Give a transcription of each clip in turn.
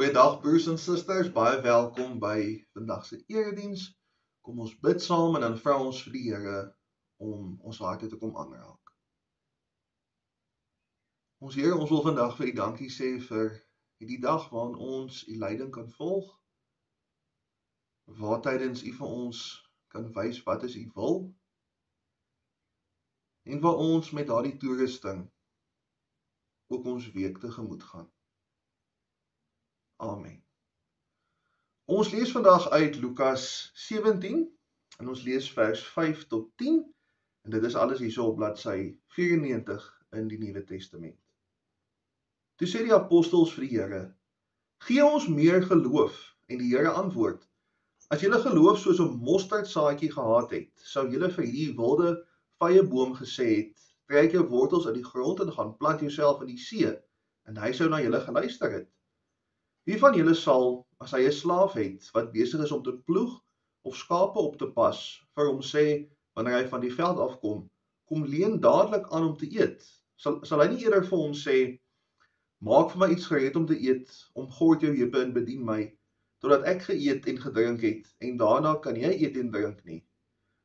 Goeiedag broers en susters, baie welkom by vandag se erediens. Kom ons bid saam en dan vra ons vir die Here om ons harte te kom aanraak. Ons Here, ons wil vandag vir U dankie sê vir hierdie dag waarin ons U leiding kan volg. Waar tydens U vir ons kan wys wat is U wil. En waar ons met daardie toerusting ook ons week tegemoet gaan. Amen. Ons lees vandag uit Lukas 17 en ons lees vers 5 tot 10 en dit is alles hierso op bladsy 94 in die Nuwe Testament. Toe sê die apostels vir die Here: "Gee ons meer geloof." En die Here antwoord: "As julle geloof soos 'n mosterdsaadjie gehad het, sou julle vir hierdie wilde vyeboom gesê het: trek jou wortels uit die grond en gaan plant jouself in die see, en hy sou na julle geluister het. Wie van julle sal, as hy 'n slaaf het wat besig is om te ploeg of skape op te pas, vir hom sê wanneer hy van die veld afkom: kom leen dadelik aan om te eet? Sal hy nie eerder vir hom sê: maak vir my iets gereed om te eet, omgord jou heupe en bedien my, totdat ek geëet en gedrink het, en daarna kan jy eet en drink nie?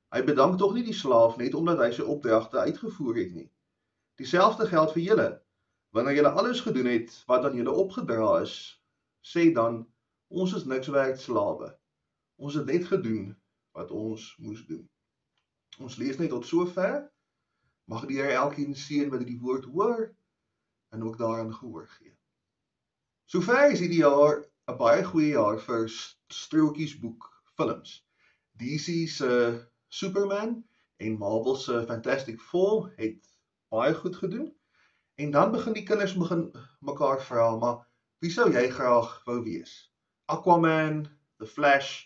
Hy bedank tog nie die slaaf net omdat hy sy opdragte uitgevoer het nie. Dieselfde geld vir julle. Wanneer julle alles gedoen het wat aan julle opgedra is, sê dan: ons is niks werd slawe. Ons het net gedoen wat ons moes doen. Ons lees net tot sover. Mag die Here elkeen seën wat die woord hoor en ook daaraan gehoor gee. Sover is hierdie jaar 'n baie goeie jaar vir strokiesboek films. DC se Superman en Marvel se Fantastic Four het baie goed gedoen. En dan begin die kinders mekaar vra, maar wie sou jy graag wou wees? Aquaman, The Flash,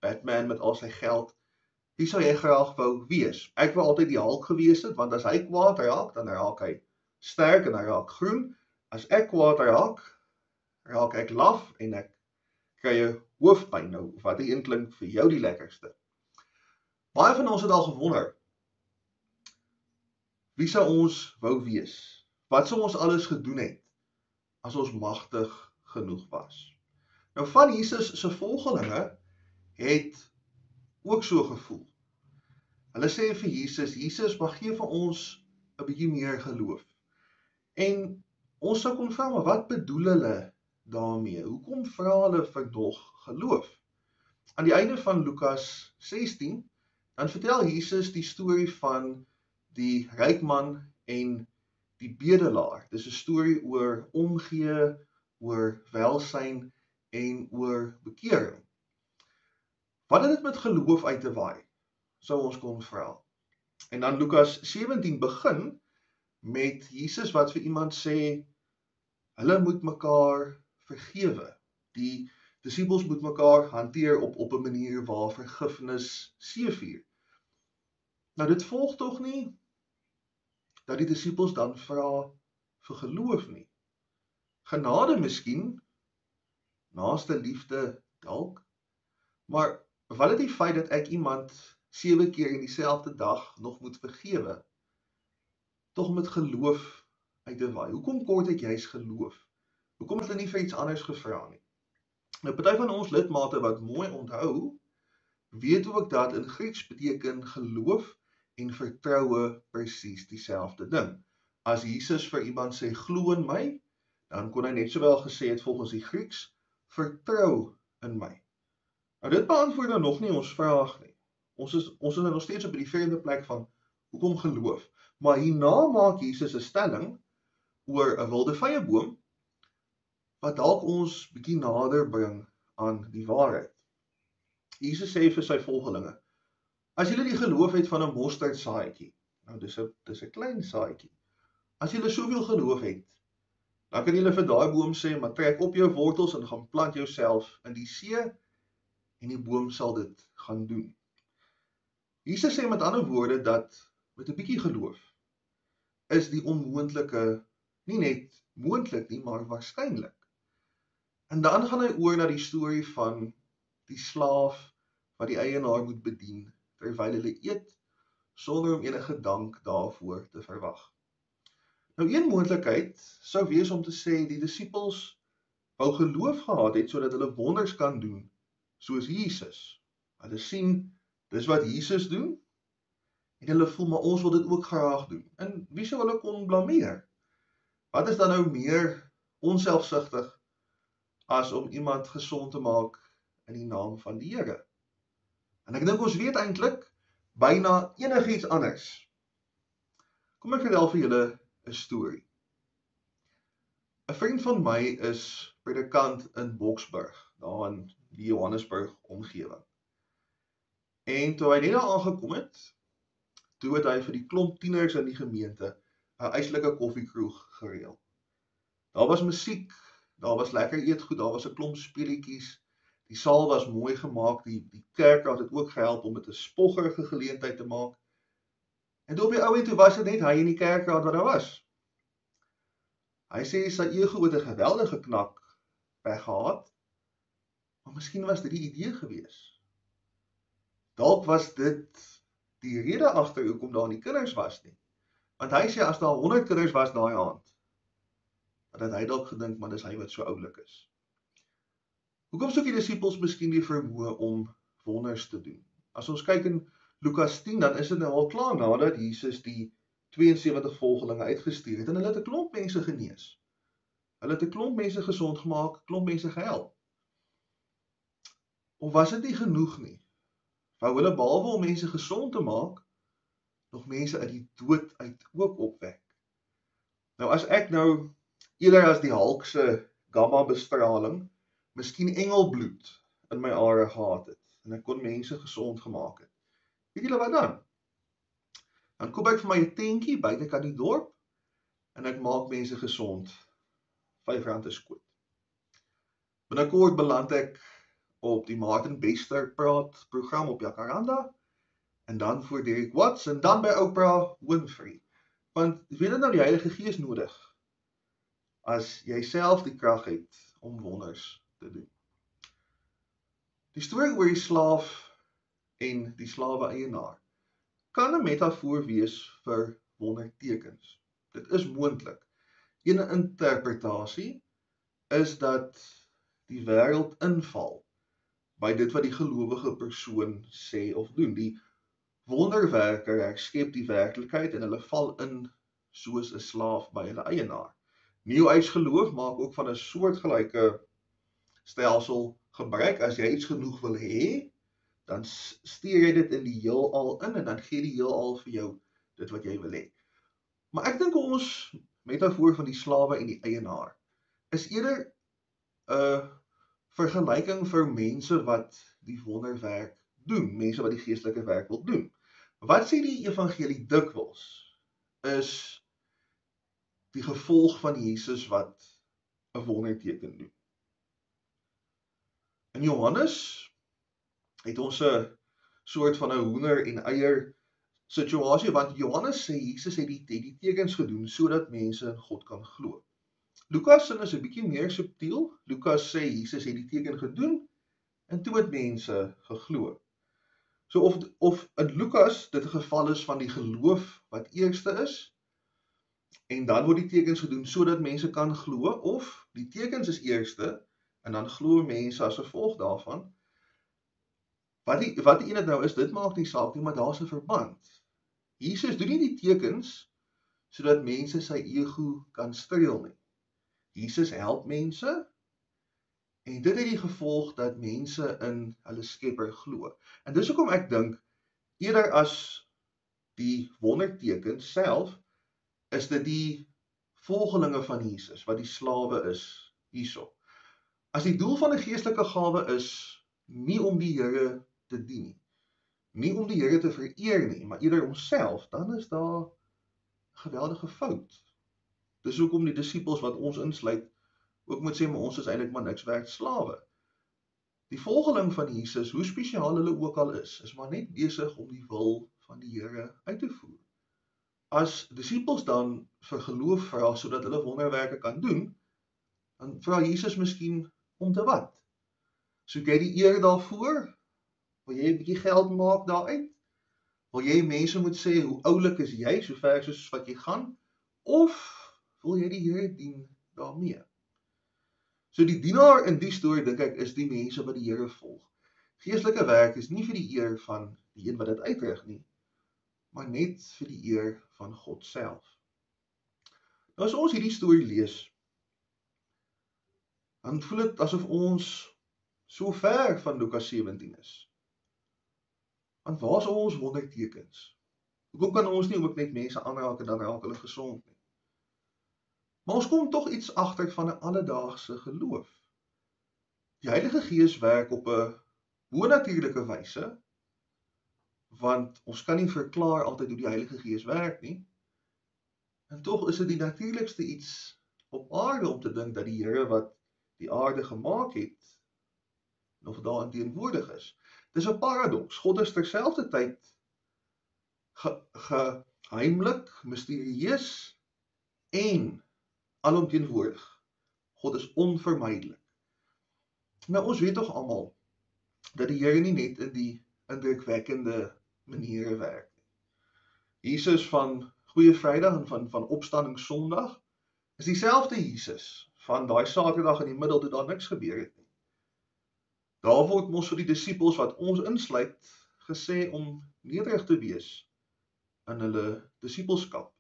Batman met al sy geld. Wie sou jy graag wou wees? Ek wou altyd die Hulk gewees het, want as hy kwaad raak, dan raak hy sterk en hy raak groen. As ek kwaad raak ek laf en ek kry 'n hoofpyn. Nou, wat die een klink vir jou die lekkerste? Baie van ons het al gewonder, wie sou ons wou wees? Wat sou ons alles gedoen het as ons magtig genoeg was? Nou, van Jesus se volgelinge het ook so gevoel. Hulle sê vir Jesus, maar gee vir ons 'n bietjie meer geloof. En ons sou kon vra, maar wat bedoel hulle daarmee? Hoekom vra hulle vir nog geloof? Aan die einde van Lukas 16, dan vertel Jesus die storie van die ryk man en die bedelaar. Dis 'n storie oor omgee, oor welsyn en oor bekering. Wat het dit met geloof uit te waai, sou ons kon vra. En dan Lukas 17 begin met Jesus wat vir iemand sê, hulle moet mekaar vergewe. Die disippels moet mekaar hanteer op 'n manier waar vergifnis seëvier. Nou dit volg tog nie dat die disippels dan vra vir geloof nie. Genade miskien, naaste liefde dalk, maar wat het die feit dat ek iemand 7 keer in dieselfde dag nog moet vergewe, tog met geloof uit te waai? Hoekom kort ek juist geloof? Hoekom het hulle nie vir iets anders gevra nie? Nou, party van ons lidmate wat mooi onthou, weet ook dat in Grieks beteken geloof en vertroue presies dieselfde ding. As Jesus vir iemand sê, glo in my, dan kon hy net sowel gesê het volgens die Grieks, vertrou in my. Nou dit beantwoord nou nog nie ons vraag nie. Ons is nog steeds op die vreemde plek van, hoekom geloof? Maar hierna maak Jesus 'n stelling oor 'n wilde vyeboom, wat dalk ons bietjie nader bring aan die waarheid. Jesus sê vir sy volgelinge, as julle die geloof het van 'n mosterdsaadjie, nou dis 'n klein saadjie, as julle soveel geloof het, dan kan julle vir daai boom sê, maar trek op jou wortels en gaan plant jouself in die see, en die boom sal dit gaan doen. Jesus sê met ander woorde dat met 'n bietjie geloof is die onmoontlike nie net moontlik nie, maar waarskynlik. En dan gaan hy oor na die storie van die slaaf wat die eienaar moet bedien terwyl hulle eet, sonder om enige dank daarvoor te verwag. Nou, een moontlikheid sou wees om te sê die disippels wou geloof gehad het sodat hulle wonders kan doen soos Jesus. Hulle sien dis wat Jesus doen en hulle voel maar ons wil dit ook graag doen. En wie sou hulle kon blameer? Wat is dan nou meer onselfsugtig as om iemand gesond te maak in die naam van die Here? En ek dink ons weet eintlik byna enigiets anders. Kom ek vertel vir julle 'n storie. 'n Vriend van my is predikant in Boksburg, daar in die Johannesburg omgewing. En toe hy net daar aangekom het, toe het hy vir die klomp tieners in die gemeente 'n eislike koffiekroeg gereël. Daar was musiek, daar was lekker eetgoed, daar was 'n klomp speletjies. Die saal was mooi gemaak, die kerkraad het ook gehelp om dit 'n spoggerige geleentheid te maak. En toe op die ou end toe was dit net hy in die kerkraad wat daar was. Hy sê sy ego het 'n geweldige knak weggehaat, maar miskien was dit die idee gewees. Dalk was dit die rede agter hoekom daar nie kinders was nie. Want hy sê as daar 100 kinders was daai aand, dan het hy dalk gedink, maar dis hy wat so oulik is. Hoekom soek die disippels miskien die vermoë om wonders te doen? As ons kyk in Lukas 10, dan is dit nou al klaar nadat Jesus die 72 volgelinge uitgestuur het en hulle het 'n klomp mense genees. Hulle het 'n klomp mense gesond gemaak, klomp mense gehelp. Of was dit nie genoeg nie? Wou hulle behalwe om mense gesond te maak, nog mense uit die dood uit ook opwek? Nou as ek nou eerder as die Hulk se gamma bestraling, miskien engelbloed in my are gehad het en ek kon mense gesond gemaak het. Weet julle wat dan? Dan koop ek vir my 'n tentjie buitekant die dorp en ek maak mense gesond. R5 is skoot. Binnekort beland ek op die Martin Bester Praat program op Jacaranda en dan voor Derek Watts en dan by Oprah Winfrey. Want weet dit nou die Heilige Gees nodig as jy self die krag het om wonders te doen. Die storie oor die slaaf en die slawe-eienaar kan 'n metafoor wees vir wondertekens. Dit is moontlik. Een interpretasie is dat die wêreld inval by dit wat die gelowige persoon sê of doen. Die wonderwerker herskep die werklikheid en hulle val in soos 'n slaaf by hulle eienaar. Nieuwhuis geloof maak ook van 'n soortgelyke stelsel gebruik. As jy iets genoeg wil hê, dan stuur jy dit in die heelal in en dan gee die heelal vir jou dit wat jy wil hê. Maar ek dink ons metafoor van die slawe en die eienaar is eerder 'n vergelyking vir mense wat die wonderwerk doen, mense wat die geestelike werk wil doen. Wat sê die evangelie dikwels is die gevolg van Jesus wat 'n wonderteken doen. In Johannes het ons 'n soort van 'n hoender en eier situasie, want Johannes sê Jesus het die tekens gedoen sodat mense in God kan glo. Lukas is 'n bietjie meer subtiel. Lukas sê Jesus het die teken gedoen en toe het mense geglo. So of in Lukas dit 'n geval is van die geloof wat eerste is en dan word die tekens gedoen sodat mense kan glo, of die tekens is eerste en dan glo mense as gevolg daarvan. Wat die ene nou is, dit maak nie saak nie, maar daar's 'n verband. Jesus doen nie die tekens sodat mense sy ego kan streel nie. Jesus help mense en dit het die gevolg dat mense in hulle Skepper glo. En dis hoekom ek dink eerder as die wondertekens self is dit die volgelinge van Jesus wat die slawe is hierso. As die doel van 'n geestelike gawe is nie om die Here te dien nie om die Here te vereer nie, maar eerder homself, dan is daar 'n geweldige fout. Dis hoekom die disippels wat ons insluit ook moet sê, maar ons is eintlik maar niks werd slawe. Die volgeling van Jesus, hoe spesiaal hulle ook al is maar net besig om die wil van die Here uit te voer. As disippels dan vir geloof vra sodat hulle wonderwerke kan doen, dan vra Jesus miskien om te wat? Soek jy die eer daarvoor? Wil jy 'n bietjie geld maak daaruit? Wil jy mense moet sê hoe oulik is jy, so ver soos wat jy gaan? Of wil jy die Here dien daarmee? So die dienaar in die storie, dink ek, is die mense wat die Here volg. Geestelike werk is nie vir die eer van die een wat dit uitrig nie, maar net vir die eer van God self. Nou as ons hierdie storie lees, dan voel dit asof ons so ver van Lukas 17 is. Want waar is ons wondertekens? Hoekom kan ons nie ook net mense aanraak en dan raak hulle gesond nie? Maar ons kom tog iets agter van 'n alledaagse geloof. Die Heilige Gees werk op 'n bonatuurlike wyse, want ons kan nie verklaar altyd hoe die Heilige Gees werk nie. En tog is dit die natuurlikste iets op aarde om te dink dat die Here wat die aarde gemaak het, nog daarin teenwoordig is. Dis 'n paradoks. God is terselfdertyd geheimlik, misterieus en alomteenwoordig. God is onvermydelik. Nou ons weet tog almal dat die Here nie net in die indrukwekkende maniere werk nie. Jesus van Goeie Vrydag en van Opstanding Sondag is dieselfde Jesus van daai Saterdag in die middel toe daar niks gebeur het nie. Daar word mos vir die disippels wat ons insluit gesê om nederig te wees in hulle disippelskap.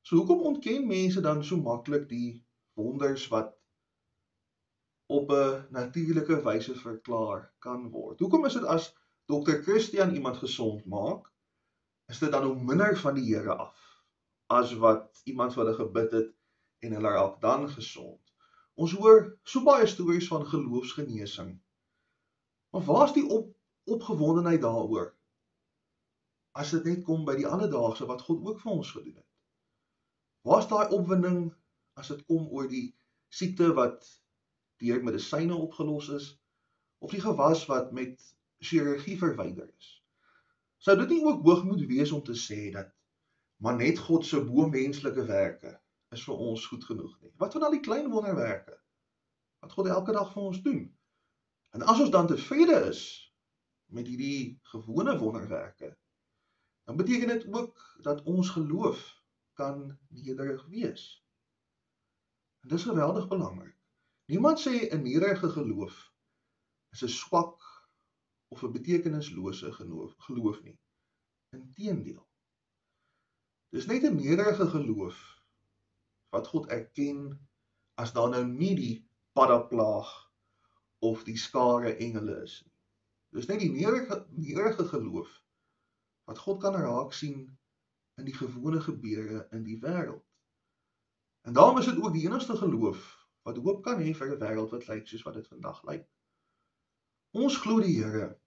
So hoekom ontken mense dan so maklik die wonders wat op 'n natuurlike wyse verklaar kan word? Hoekom is dit as Dr. Christian iemand gesond maak, is dit dan hoe minder van die Here af, as wat iemand vir hulle gebid het en hulle raak dan gesond? Ons hoor so baie stories van geloofsgenesing. Maar waar is die opgewondenheid daaroor? As dit net kom by die alledaagse wat God ook vir ons gedoen het. Waar is daai opwinding as dit kom oor die siekte wat deur medisyne opgelos is, of die gewas wat met chirurgie verwyder is? Sou dit nie ook hoogmoed wees om te sê dat maar net God se bo-menslike werke is vir ons goed genoeg nie? Wat van al die klein wonderwerke wat God elke dag vir ons doen? En as ons dan tevrede is met hierdie gewone wonderwerke, dan beteken dit ook dat ons geloof kan nederig wees. En dis geweldig belangrik. Niemand sê 'n nederige geloof is 'n swak of 'n betekenislose geloof nie. Inteendeel. Dis net 'n nederige geloof wat God erken as daar nou nie die paddaplaag of die skare engele is nie. Dis net die nederige geloof wat God kan raak sien in die gewone gebeure in die wêreld. En daarom is dit ook die enigste geloof wat hoop kan hê vir 'n wêreld wat lyk soos wat dit vandag lyk. Ons glo die Here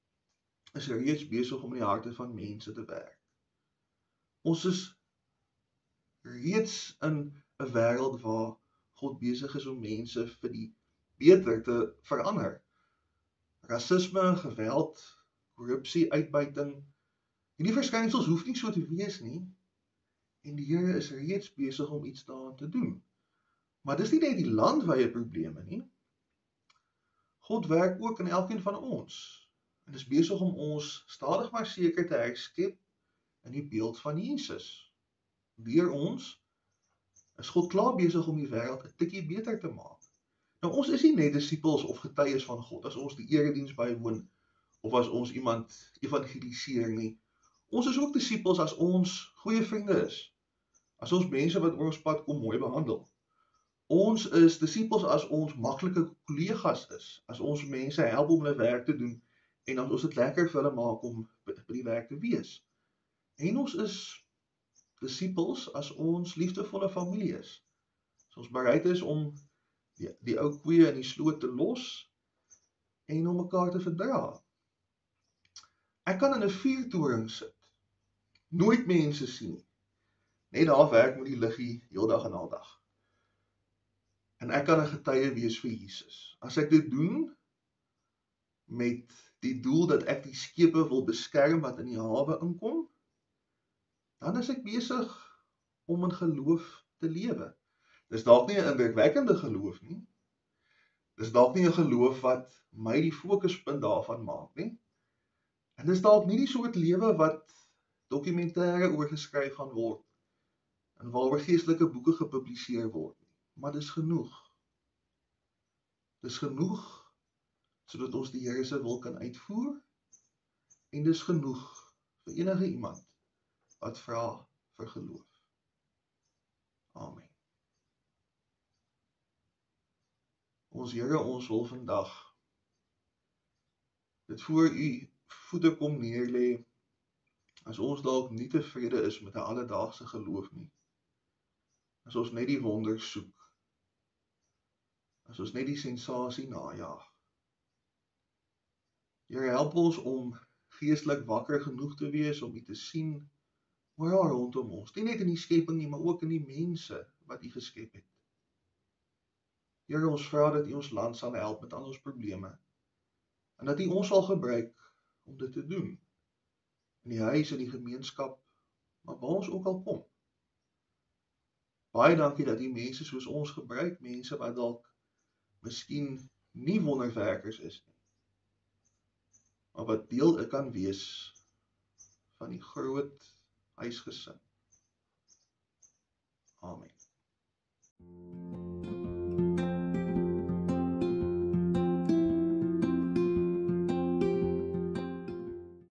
is reeds besig om in die harte van mense te werk. Ons is reeds in 'n wêreld waar God besig is om mense vir die beter te verander. Rasisme, geweld, korrupsie, uitbuiting, hierdie verskynsels hoef nie so te wees nie, en die Here is reeds besig om iets daaraan te doen. Maar dis nie net die landwye probleme nie. God werk ook in elkeen van ons, en is besig om ons stadig maar seker te herskep in die beeld van Jesus. Deur ons is God klaar besig om die wêreld 'n tikkie beter te maak. Nou ons is nie net disippels of getuies van God as ons die erediens bywoon of as ons iemand evangeliseer nie. Ons is ook disippels as ons goeie vriende is. As ons mense wat oor ons pad kom mooi behandel. Ons is disippels as ons maklike kollegas is, as ons mense help om hulle werk te doen en as ons dit lekker vir hulle maak om by die werk te wees. En ons is disippels as ons liefdevolle familie is. As ons bereid is om die ou koeie in die sloot te los en om mekaar te verdra. Ek kan in 'n vuurtoring sit, nooit mense sien nie, net daar werk met die liggie heeldag en aldag. En ek kan 'n getuie wees vir Jesus. As ek dit doen met die doel dat ek die skepe wil beskerm wat in die hawe inkom, dan is ek besig om in geloof te lewe. Dis dalk nie 'n indrukwekkende geloof nie. Dis dalk nie 'n geloof wat my die fokuspunt daarvan maak nie. En dis dalk nie die soort lewe wat dokumentêre oor geskryf gaan word en waaroor geestelike boeke gepubliseer word nie. Maar dis genoeg. Dis genoeg, sodat ons die Here se wil kan uitvoer, en dis genoeg vir enige iemand wat vra vir geloof. Amen. Ons Here, ons wil vandag dit voor u voete kom neerlê, as ons dalk nie tevrede is met 'n alledaagse geloof nie, as ons net die wonder soek, as ons net die sensasie najaag. Here, help ons om geestelik wakker genoeg te wees om u te sien oral rondom ons, nie net in die skepping nie, maar ook in die mense wat u geskep het. Here, ons vra dat u ons land sal help met al ons probleme, en dat u ons sal gebruik om dit te doen, in die huis, in die gemeenskap, maar waar ons ook al kom. Baie dankie dat u mense soos ons gebruik, mense wat dalk miskien nie wonderwerkers is nie, maar wat deel kan wees van die groot huisgesin. Amen.